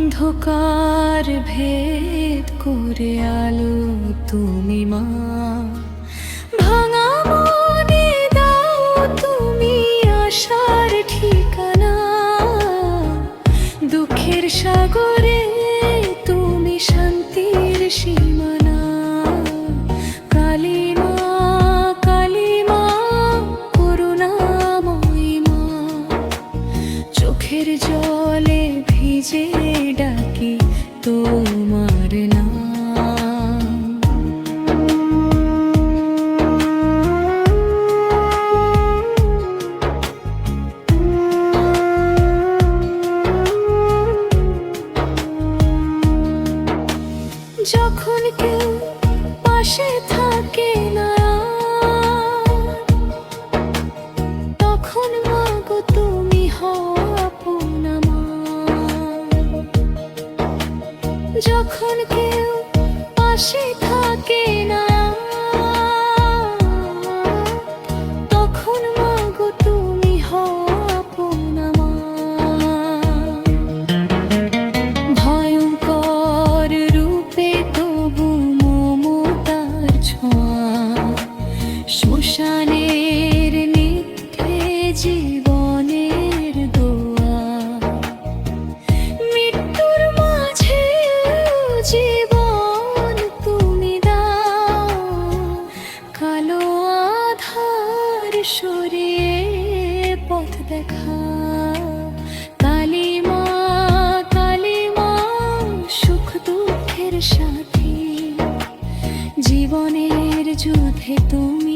অন্ধকার ভেদ করে আলো তুমি মা, ভাঙা মনে দাও তুমি আশার ঠিকানা। দুঃখের সাগরে তুমি শান্তির সীমানা। কালী মা, কালী মা, করুণাময়ী মা, চোখের জলে ভিজে ডাকি তোমার নাম। যখন কেউ পাশে থাকে না, তখন মাগো তুমি হও আপনা মা। যখন কেউ পাশে থাকে না, তখন মাগো তুমি হও আপনা মা। ভয়ঙ্কর রূপে তবু মমতার ছোঁয়া, শ্মশানের নিত্যে জীবনের দোয়া। মৃত্যুর মাঝে জীবন তুমি দাও, কালো আধার সরিয়ে পথ দেখা। কালী মা, কালী মা, সুখ দুঃখের সাথী, জীবনের যুদ্ধে তুমি